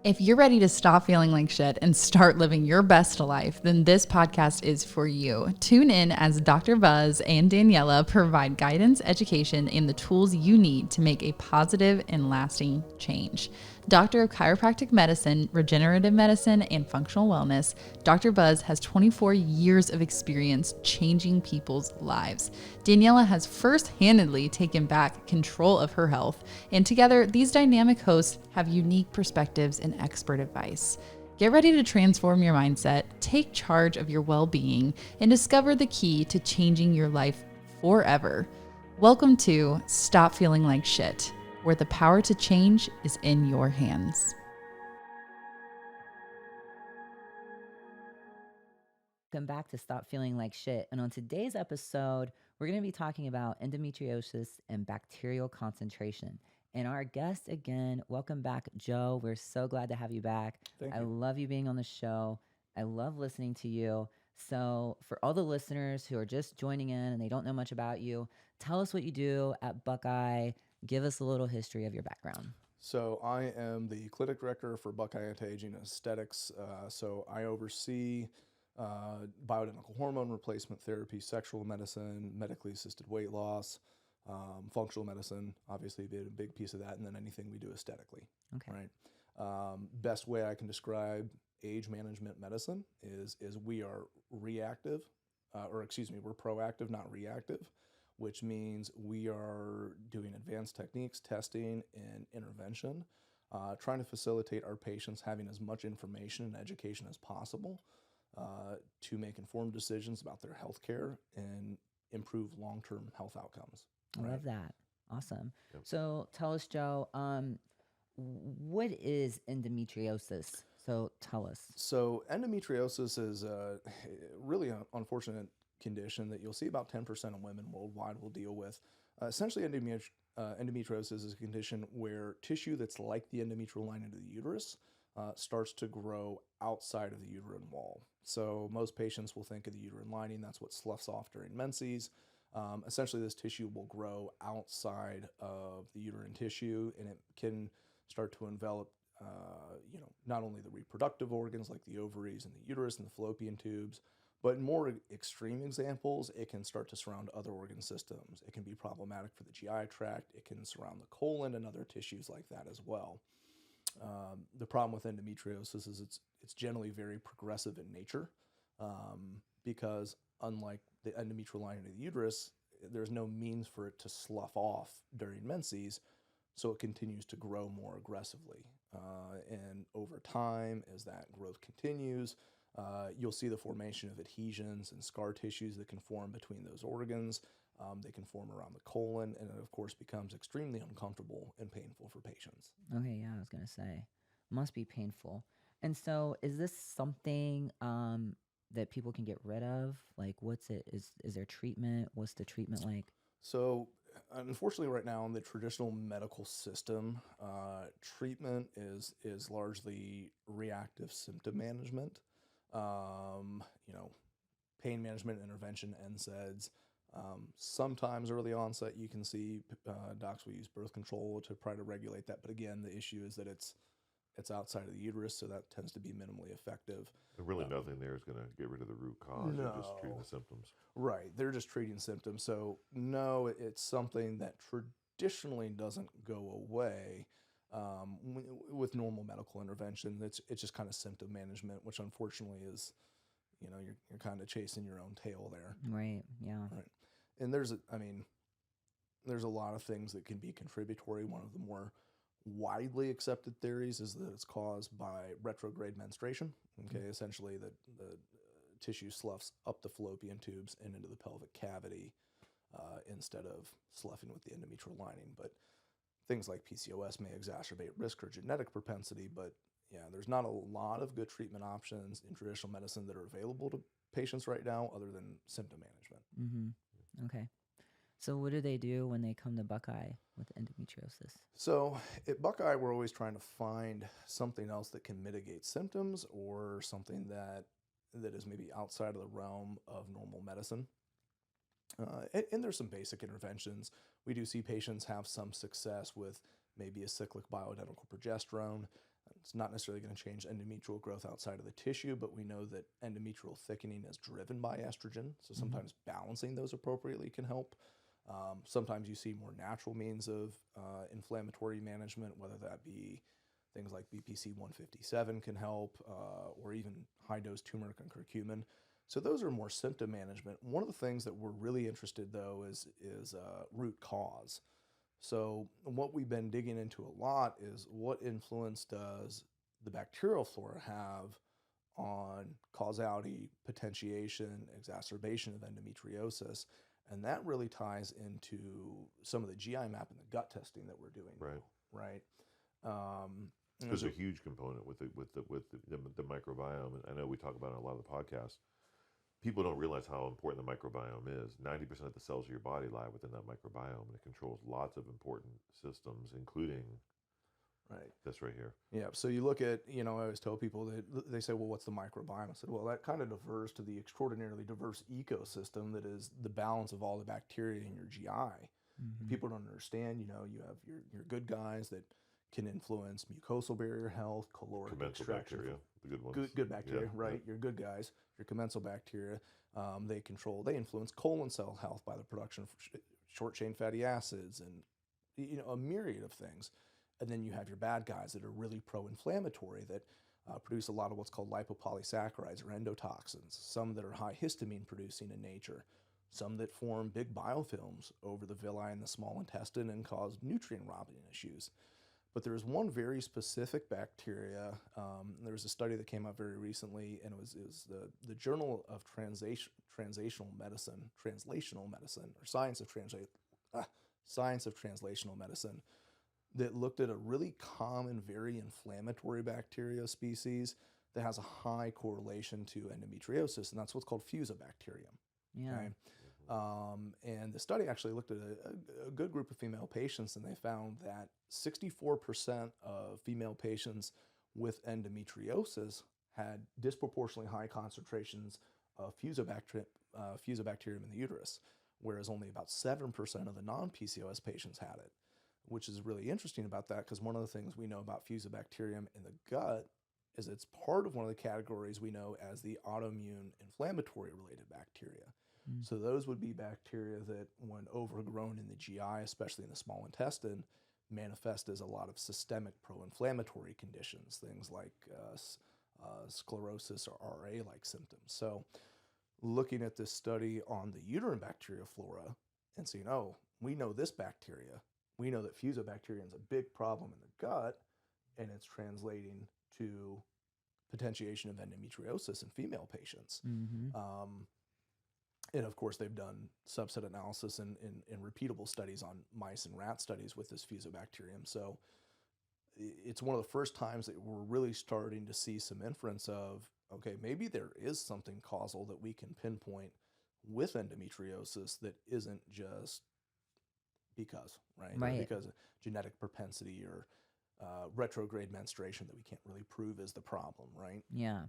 If you're ready to stop feeling like shit and start living your best life, then this podcast is for you. Tune in as Dr. Buzz and Daniela provide guidance, education, and the tools you need to make a positive and lasting change. Doctor of Chiropractic Medicine, Regenerative Medicine, and Functional Wellness, Dr. Buzz has 24 years of experience changing people's lives. Daniela has first-handedly taken back control of her health, and together, these dynamic hosts have unique perspectives and expert advice. Get ready to transform your mindset, take charge of your well-being, and discover the key to changing your life forever. Welcome to Stop Feeling Like Shit, where the power to change is in your hands. Welcome back to Stop Feeling Like Shit. And on today's episode, we're going to be talking about endometriosis and bacterial concentration. And our guest again, welcome back, Joe. We're so glad to have you back. Thank you. I love you being on the show. I love listening to you. So for all the listeners who are just joining in and they don't know much about you, tell us what you do at Buckeye. Give us a little history of your background. So I am the clinic director for Buckeye Anti Aging and Aesthetics. So I oversee bioidentical hormone replacement therapy, sexual medicine, medically assisted weight loss, functional medicine, obviously being a big piece of that, and then anything we do aesthetically. Okay. Right. Best way I can describe age management medicine is we are reactive, we're proactive, not reactive, which means we are doing advanced techniques, testing, and intervention, trying to facilitate our patients having as much information and education as possible to make informed decisions about their health care and improve long-term health outcomes. I love that. Awesome. Yep. So tell us, Joe, what is endometriosis? So tell us. So endometriosis is a really unfortunate condition that you'll see about 10% of women worldwide will deal with. Essentially, endometriosis is a condition where tissue that's like the endometrial lining of the uterus starts to grow outside of the uterine wall. So most patients will think of the uterine lining, that's what sloughs off during menses. Essentially, this tissue will grow outside of the uterine tissue, and it can start to envelop not only the reproductive organs like the ovaries and the uterus and the fallopian tubes, but in more extreme examples, it can start to surround other organ systems. It can be problematic for the GI tract. It can surround the colon and other tissues like that as well. The problem with endometriosis is it's generally very progressive in nature because unlike the endometrial lining of the uterus, there's no means for it to slough off during menses, so it continues to grow more aggressively. And over time, as that growth continues, you'll see the formation of adhesions and scar tissues that can form between those organs. They can form around the colon, and it, of course, becomes extremely uncomfortable and painful for patients. Okay, yeah, I was going to say, must be painful. And so is this something that people can get rid of? Like, what's it? Is there treatment? What's the treatment like? So, unfortunately, right now in the traditional medical system, treatment is largely reactive symptom management. Pain management, intervention, NSAIDs. Sometimes early onset, you can see docs will use birth control to try to regulate that. But again, the issue is that it's outside of the uterus, so that tends to be minimally effective. And really nothing there is going to get rid of the root cause. No. You're just treating the symptoms. Right. They're just treating symptoms. So no, it's something that traditionally doesn't go away with normal medical intervention. It's just kind of symptom management, which unfortunately is, you're kind of chasing your own tail there. Right. Yeah. Right. And there's a lot of things that can be contributory. One of the more widely accepted theories is that it's caused by retrograde menstruation. Okay, essentially the tissue sloughs up the fallopian tubes and into the pelvic cavity instead of sloughing with the endometrial lining. But things like PCOS may exacerbate risk or genetic propensity, but yeah, there's not a lot of good treatment options in traditional medicine that are available to patients right now other than symptom management. Mm-hmm. Okay. So what do they do when they come to Buckeye with endometriosis? So at Buckeye, we're always trying to find something else that can mitigate symptoms or something that is maybe outside of the realm of normal medicine. And there's some basic interventions. We do see patients have some success with maybe a cyclic bioidentical progesterone. It's not necessarily going to change endometrial growth outside of the tissue, but we know that endometrial thickening is driven by estrogen. So sometimes balancing those appropriately can help. Sometimes you see more natural means of inflammatory management, whether that be things like BPC 157 can help, or even high-dose turmeric and curcumin. So those are more symptom management. One of the things that we're really interested, though, is root cause. So what we've been digging into a lot is what influence does the bacterial flora have on causality, potentiation, exacerbation of endometriosis. And that really ties into some of the GI map and the gut testing that we're doing Right. now, right? There's a huge component with the microbiome, and I know we talk about it in a lot of the podcasts. People don't realize how important the microbiome is. 90% of the cells of your body lie within that microbiome, and it controls lots of important systems, including this right here. Yeah. So you look at, I always tell people that they say, well, what's the microbiome? I said, well, that kind of refers to the extraordinarily diverse ecosystem that is the balance of all the bacteria in your GI. People don't understand, you have your good guys that can influence mucosal barrier health, caloric Commensal extraction. bacteria, the good ones. Good bacteria, Yeah, right? Your good guys, your commensal bacteria. They influence colon cell health by the production of short chain fatty acids and, a myriad of things. And then you have your bad guys that are really pro-inflammatory that produce a lot of what's called lipopolysaccharides or endotoxins, some that are high histamine producing in nature, some that form big biofilms over the villi and the small intestine and cause nutrient robbing issues. But there's one very specific bacteria. There was a study that came out very recently, and it was the Journal of Translational Medicine, or Science of Translational Medicine, that looked at a really common, very inflammatory bacteria species that has a high correlation to endometriosis, and that's what's called Fusobacterium. Yeah. Okay? And the study actually looked at a good group of female patients, and they found that 64% of female patients with endometriosis had disproportionately high concentrations of Fusobacterium in the uterus, whereas only about 7% of the non-PCOS patients had it, which is really interesting about that because one of the things we know about Fusobacterium in the gut is it's part of one of the categories we know as the autoimmune inflammatory related bacteria. So those would be bacteria that, when overgrown in the GI, especially in the small intestine, manifest as a lot of systemic pro-inflammatory conditions, things like sclerosis or RA-like symptoms. So looking at this study on the uterine bacterial flora and seeing, we know this bacteria, we know that Fusobacterium is a big problem in the gut, and it's translating to potentiation of endometriosis in female patients. And of course, they've done subset analysis and repeatable studies on mice and rat studies with this Fusobacterium. So it's one of the first times that we're really starting to see some inference of, okay, maybe there is something causal that we can pinpoint with endometriosis that isn't just because, right? Right. Because of genetic propensity or retrograde menstruation that we can't really prove is the problem, right? Yeah.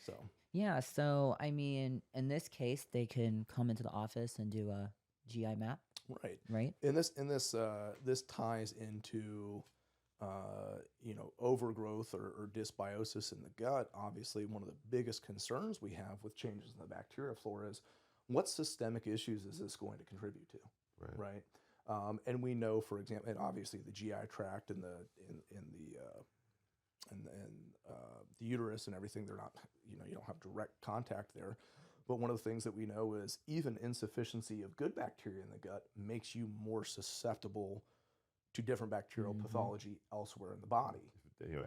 So. Yeah. So, I mean, in this case, they can come into the office and do a GI map. Right. Right. And this ties into overgrowth or dysbiosis in the gut. Obviously, one of the biggest concerns we have with changes in the bacterial flora is what systemic issues is this going to contribute to, right? And we know, for example, and obviously the GI tract and the uterus and everything, they're not, you don't have direct contact there. But one of the things that we know is even insufficiency of good bacteria in the gut makes you more susceptible to different bacterial pathology elsewhere in the body.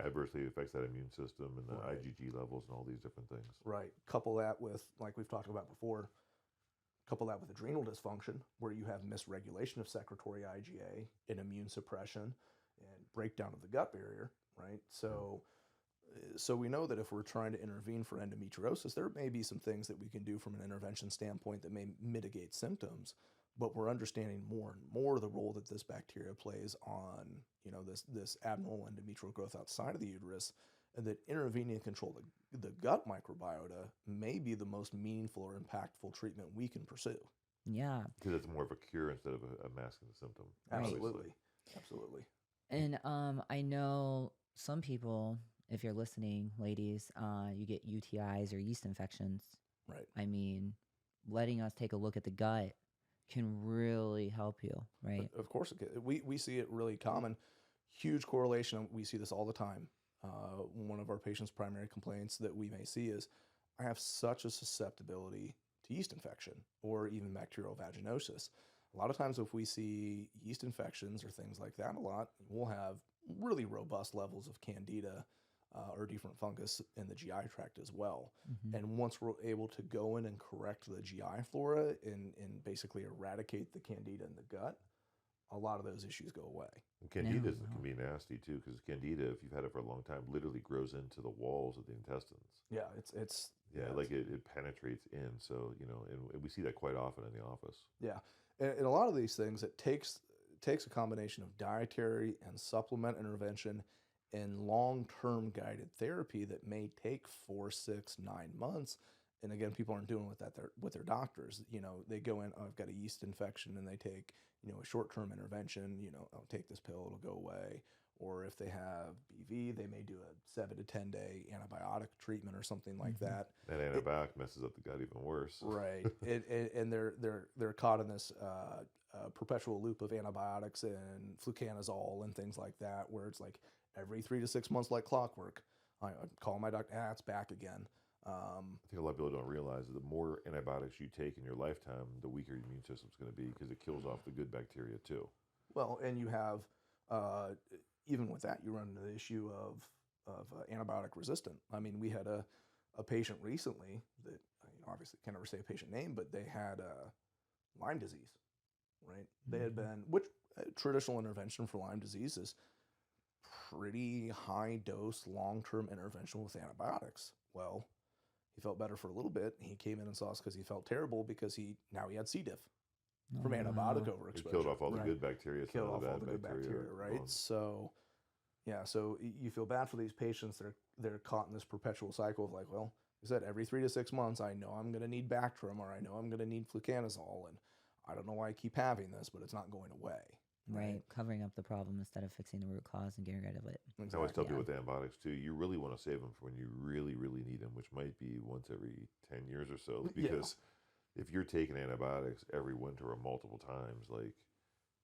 Adversely affects that immune system and the IgG levels and all these different things. Right. Couple that with, like we've talked about before, couple that with adrenal dysfunction, where you have misregulation of secretory IgA and immune suppression and breakdown of the gut barrier, right? So we know that if we're trying to intervene for endometriosis, there may be some things that we can do from an intervention standpoint that may mitigate symptoms, but we're understanding more and more the role that this bacteria plays on, this abnormal endometrial growth outside of the uterus, and that intervening and control the gut microbiota may be the most meaningful or impactful treatment we can pursue. Yeah. Because it's more of a cure instead of a masking the symptom. Absolutely. Absolutely. And I know some people, if you're listening, ladies, you get UTIs or yeast infections. Right. I mean, letting us take a look at the gut can really help you, right? Of course, we see it really common. Huge correlation. We see this all the time. One of our patients' primary complaints that we may see is, I have such a susceptibility to yeast infection or even bacterial vaginosis. A lot of times if we see yeast infections or things like that a lot, we'll have really robust levels of candida or different fungus in the GI tract as well. Mm-hmm. And once we're able to go in and correct the GI flora and basically eradicate the candida in the gut, a lot of those issues go away. And candida can be nasty too, because candida, if you've had it for a long time, literally grows into the walls of the intestines. Yeah, it's like it penetrates in. So, you know, and we see that quite often in the office. Yeah, and a lot of these things, it takes a combination of dietary and supplement intervention and long-term guided therapy that may take 4, 6, 9 months. And again, people aren't doing with their doctors. You know, they go in, oh, I've got a yeast infection, and they take, you know, a short-term intervention. You know, I'll take this pill, it'll go away. Or if they have BV, they may do a 7 to 10 day antibiotic treatment or something like that. That antibiotic messes up the gut even worse. Right, and they're caught in this perpetual loop of antibiotics and fluconazole and things like that, where it's like every 3 to 6 months, like clockwork. I call my doctor, it's back again. I think a lot of people don't realize that the more antibiotics you take in your lifetime, the weaker your immune system's going to be, because it kills off the good bacteria too. Well, and you have, even with that, you run into the issue of antibiotic resistant. I mean, we had a patient recently that, obviously can't ever say a patient name, but they had Lyme disease, right? They had been, which traditional intervention for Lyme disease is pretty high dose, long-term intervention with antibiotics. Well, he felt better for a little bit. He came in and saw us because he felt terrible because he had C. diff from antibiotic overexposure. It killed off all the good bacteria. Killed off all the good bacteria, right? So, yeah, so you feel bad for these patients. They're caught in this perpetual cycle of like, well, I said, every 3 to 6 months, I know I'm going to need Bactrim, or I know I'm going to need fluconazole, and I don't know why I keep having this, but it's not going away. Right, covering up the problem instead of fixing the root cause and getting rid of it. Exactly. I always tell people with antibiotics too, you really want to save them for when you really, really need them, which might be once every 10 years or so. Because if you're taking antibiotics every winter or multiple times, like,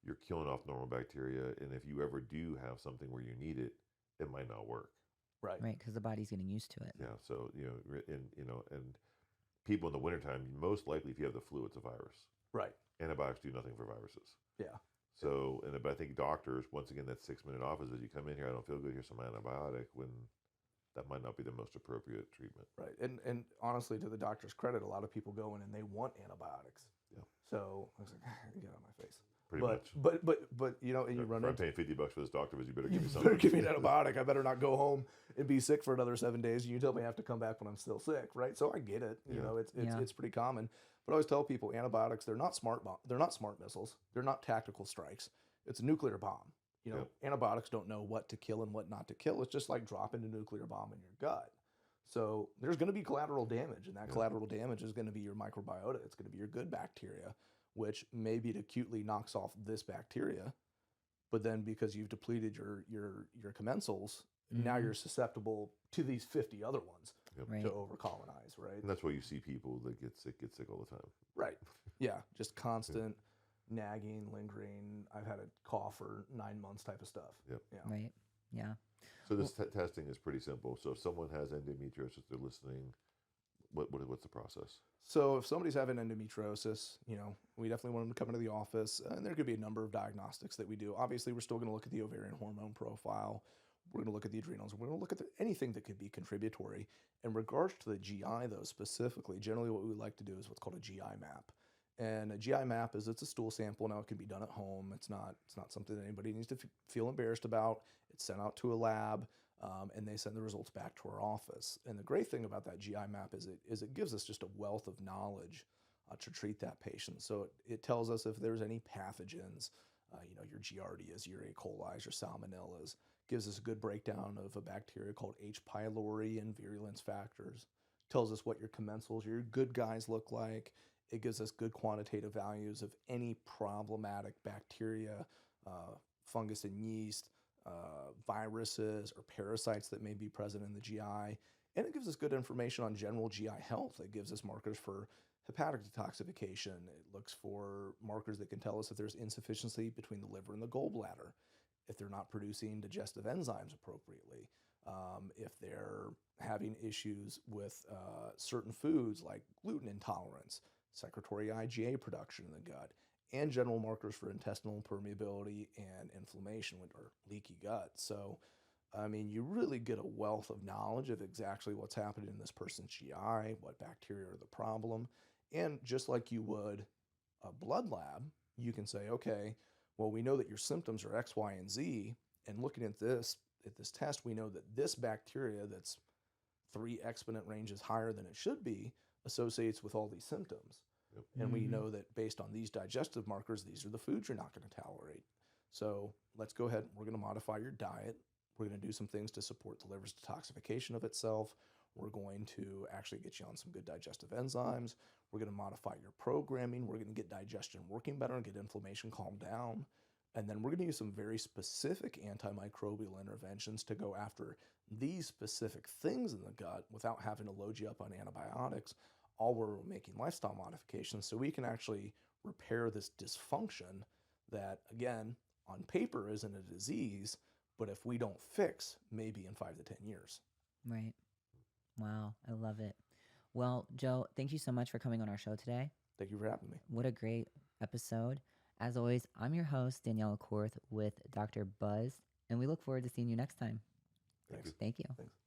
you're killing off normal bacteria, and if you ever do have something where you need it, it might not work. Right. Right, because the body's getting used to it. Yeah. So, and people in the wintertime, most likely if you have the flu, it's a virus. Right. Antibiotics do nothing for viruses. Yeah. So, but I think doctors, once again, that 6-minute office, as you come in here, I don't feel good, here's some antibiotic, when that might not be the most appropriate treatment. Right. And honestly, to the doctor's credit, a lot of people go in and they want antibiotics. Yeah. So I was like, get out of my face. Pretty much. But you know, and you run I'm into, paying $50 for this doctor visit, you better give me you something. better give me an antibiotic. I better not go home and be sick for another 7 days. And you tell me I have to come back when I'm still sick, right? So I get it. You know, it's pretty common. But I always tell people, antibiotics, they're not smart missiles. They're not tactical strikes. It's a nuclear bomb. You know, antibiotics don't know what to kill and what not to kill. It's just like dropping a nuclear bomb in your gut. So there's going to be collateral damage, and that collateral damage is going to be your microbiota. It's going to be your good bacteria, which maybe it acutely knocks off this bacteria, but then because you've depleted your commensals, now you're susceptible to these 50 other ones to overcolonize, right? And that's why you see people that get sick all the time. Right. Yeah. Just constant nagging, lingering. I've had a cough for 9 months type of stuff. Yep. Yeah. Right. Yeah. So this testing is pretty simple. So if someone has endometriosis, they're listening, what's the process? So if somebody's having endometriosis, you know, we definitely want them to come into the office, and there could be a number of diagnostics that we do. Obviously, we're still going to look at the ovarian hormone profile. We're going to look at the adrenals. We're going to look at anything that could be contributory. In regards to the GI, though, specifically, generally what we like to do is what's called a GI map. And a GI map it's a stool sample. Now, it can be done at home. It's not something that anybody needs to feel embarrassed about. It's sent out to a lab, and they send the results back to our office. And the great thing about that GI map is it gives us just a wealth of knowledge to treat that patient. So it tells us if there's any pathogens, your Giardias, your E. coli's, your Salmonellas. Gives us a good breakdown of a bacteria called H. pylori and virulence factors. Tells us what your commensals, your good guys look like. It gives us good quantitative values of any problematic bacteria, fungus and yeast, viruses or parasites that may be present in the GI. And it gives us good information on general GI health. It gives us markers for hepatic detoxification. It looks for markers that can tell us if there's insufficiency between the liver and the gallbladder, if they're not producing digestive enzymes appropriately, if they're having issues with certain foods like gluten intolerance, secretory IgA production in the gut, and general markers for intestinal permeability and inflammation or leaky gut. So, I mean, you really get a wealth of knowledge of exactly what's happening in this person's GI, what bacteria are the problem. And just like you would a blood lab, you can say, okay, well, we know that your symptoms are X, Y, and Z. And looking at this test, we know that this bacteria that's 3 exponent ranges higher than it should be associates with all these symptoms. Yep. And we know that based on these digestive markers, these are the foods you're not going to tolerate. So let's go ahead. We're going to modify your diet. We're going to do some things to support the liver's detoxification of itself. We're going to actually get you on some good digestive enzymes. We're going to modify your programming. We're going to get digestion working better and get inflammation calmed down. And then we're going to use some very specific antimicrobial interventions to go after these specific things in the gut without having to load you up on antibiotics. All we're making lifestyle modifications so we can actually repair this dysfunction that, again, on paper isn't a disease, but if we don't fix, maybe in 5 to 10 years. Right. Wow. I love it. Well, Joe, thank you so much for coming on our show today. Thank you for having me. What a great episode. As always, I'm your host, Daniela Korth with Dr. Buzz, and we look forward to seeing you next time. Thanks. Thank you. Thanks.